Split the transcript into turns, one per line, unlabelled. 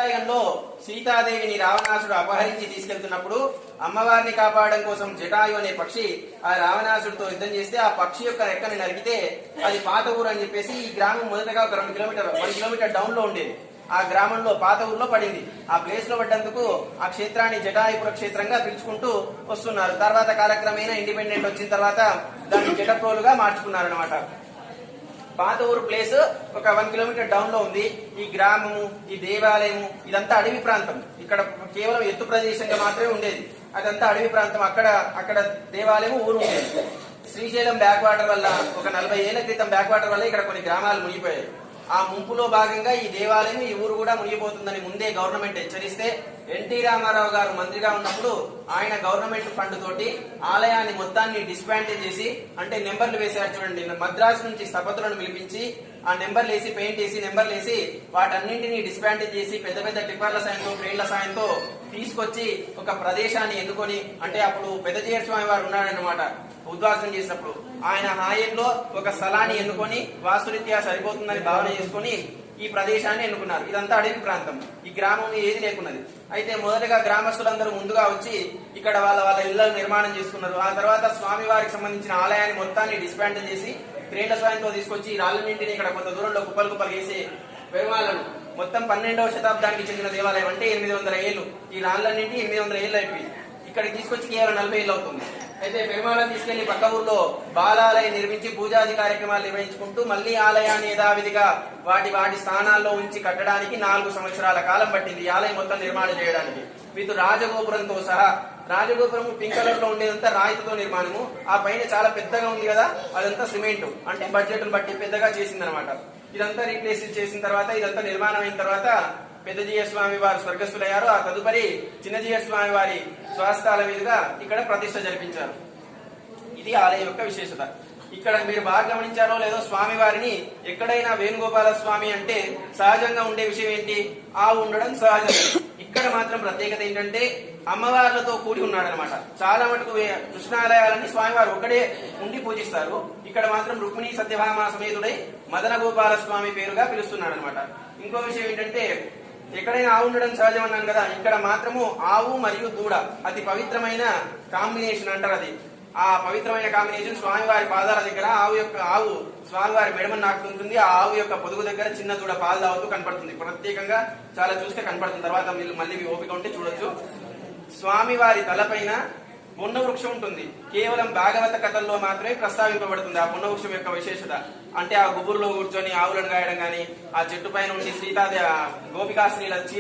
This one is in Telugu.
లో సీతాదేవిని రావణాసుడు అపహరించి తీసుకెళ్తున్నప్పుడు అమ్మవారిని కాపాడడం కోసం జటాయు అనే పక్షి ఆ రావణాసుడితో యుద్ధం చేస్తే ఆ పక్షి యొక్క రెక్కని నరికితే అది పాత ఊరు అని చెప్పేసి ఈ గ్రామం మొదటగా ఒక 1 కిలోమీటర్ డౌన్ లో ఉండేది. ఆ గ్రామంలో పాత ఊర్లో పడింది. ఆ ప్లేస్ లో పడ్డందుకు ఆ క్షేత్రాన్ని జటాయుపుర క్షేత్రంగా పిలుచుకుంటూ వస్తున్నారు. తర్వాత కాలక్రమేణా ఇండిపెండెంట్ వచ్చిన తర్వాత దాన్ని జటప్రోలుగా మార్చుకున్నారనమాట. పాత ఊరు ప్లేస్ ఒక 1 కిలోమీటర్ డౌన్ లో ఉంది. ఈ గ్రామము, ఈ దేవాలయము ఇదంతా అడవి ప్రాంతం. ఇక్కడ కేవలం ఎత్తు ప్రదేశంగా మాత్రమే ఉండేది. అదంతా అడవి ప్రాంతం. అక్కడ దేవాలయము ఊరు ఉండేది. శ్రీశైలం బ్యాక్ వాటర్ వల్ల ఒక 40 ఏళ్ల క్రితం బ్యాక్ వాటర్ వల్ల ఇక్కడ కొన్ని గ్రామాలు మునిగిపోయాయి. ఆ ముంపులో భాగంగా ఈ దేవాలయం, ఈ ఊరు కూడా మునిగిపోతుందని ముందే గవర్నమెంట్ హెచ్చరిస్తే ఎన్టీ రామారావు గారు మంత్రిగా ఉన్నప్పుడు ఆయన గవర్నమెంట్ ఫండ్ తోటి ఆలయాన్ని మొత్తాన్ని డిస్మాంటిల్ చేసి, అంటే నెంబర్లు వేశారు చూడండి, మద్రాసు నుంచి స్థపతులను పిలిపించి ఆ నెంబర్లు వేసి పెయింట్ వేసి నెంబర్లు వేసి వాటన్నింటినీ డిస్మాంటిల్ చేసి పెద్ద పెద్ద టిప్పర్ల సాయంతో క్రేన్ల సాయంతో తీసుకొచ్చి ఒక ప్రదేశాన్ని ఎన్నుకొని, అంటే అప్పుడు పెద్దజీయర్ స్వామి వారు ఉన్నాడనమాట ఉద్వాసనం చేసినప్పుడు, ఆయన హాయంలో ఒక స్థలాన్ని ఎన్నుకొని వాస్తురీత్యా సరిపోతుందని భావన చేసుకుని ఈ ప్రదేశాన్ని ఎన్నుకున్నారు. ఇదంతా అడవి ప్రాంతం. ఈ గ్రామం ఏది లేకున్నది. అయితే మొదటగా గ్రామస్తులందరూ ముందుగా వచ్చి ఇక్కడ వాళ్ళ ఇళ్లను నిర్మాణం చేసుకున్నారు. ఆ తర్వాత స్వామి వారికి సంబంధించిన ఆలయాన్ని మొత్తాన్ని డిస్మాంటిల్ చేసి క్రేన్ల సాయంతో తీసుకొచ్చి రాళ్ళన్నింటినీ ఇక్కడ కొంత దూరంలో కుప్పలు వేసి పెరుమాలను మొత్తం 12వ శతాబ్దానికి చెందిన దేవాలయం, అంటే 800 ఏళ్లు. ఈ రాళ్ళన్నింటి 800 ఏళ్ళు అయిపోయి ఇక్కడికి తీసుకొచ్చి కేవలం 40 ఏళ్ళు అవుతుంది. అయితే పెరుమాళను తీసుకెళ్లి పక్క ఊర్లో బాలాలయం నిర్మించి పూజాది కార్యక్రమాలు నిర్వహించుకుంటూ మళ్లీ ఆలయాన్ని యథావిధిగా వాటి స్థానాల్లో ఉంచి కట్టడానికి 4 సంవత్సరాల కాలం పట్టింది ఈ ఆలయం మొత్తం నిర్మాణం చేయడానికి. వీటి రాజగోపురంతో సహా. రాజగోపురము పింక్ కలర్ లో ఉండేదంతా రాయితో నిర్మాణము. ఆ పైన చాలా పెద్దగా ఉంది కదా, అదంతా సిమెంట్, అంటే బడ్జెట్ బట్టి పెద్దగా చేసిందనమాట. ఇదంతా రీప్లేస్ చేసిన తర్వాత, ఇదంతా నిర్మాణం అయిన తర్వాత పెద్దజీయ స్వామి వారు స్వర్గస్థులయ్యారు. ఆ తదుపరి చిన్నజీయ స్వామి వారి స్వాస్థాల మీదుగా ఇక్కడ ప్రతిష్ఠ జరిపించారు. ఇది ఆలయం యొక్క విశేషత. ఇక్కడ మీరు బాగా గమనించారో లేదో, స్వామి వారిని ఎక్కడైనా వేణుగోపాల స్వామి అంటే సహజంగా ఉండే విషయం ఏంటి? ఆవు ఉండడం సహజం. ఇక్కడ మాత్రం ప్రత్యేకత ఏంటంటే అమ్మవార్లతో కూడి ఉన్నాడనమాట. చాలా మటుకు కృష్ణాలయాలని స్వామివారు ఒకడే ఉండి పూజిస్తారు. ఇక్కడ మాత్రం రుక్మిణీ సత్యభామ సమేతుడై మదన గోపాల స్వామి పేరుగా పిలుస్తున్నాడు అనమాట. ఇంకో విషయం ఏంటంటే, ఎక్కడైనా ఆవు ఉండడం సహజం అన్నాను కదా, ఇక్కడ మాత్రము ఆవు మరియు దూడ అతి పవిత్రమైన కాంబినేషన్ అంటారు. అది ఆ పవిత్రమైన కాంబినేషన్ స్వామివారి పాదాల దగ్గర ఆవు స్వామివారి మెడమని నాకుతుంటుంది. ఆ ఆవు యొక్క పొదుగు దగ్గర చిన్న దూడ పాలు తాగుతూ కనపడుతుంది. ప్రత్యేకంగా చాలా చూస్తే కనపడుతుంది. తర్వాత మీరు మళ్ళీ ఓపిక ఉంటే చూడొచ్చు. స్వామివారి తలపైన మున్న వృక్షం ఉంటుంది. కేవలం భాగవత కథల్లో మాత్రమే ప్రస్తావింపబడుతుంది ఆ మున్న వృక్షం యొక్క విశేషత. అంటే ఆ గుబురులో కూర్చొని ఆవులను గాయడం గాని, ఆ చెట్టు పైన ఉండి గోపికాశ్రీల చీర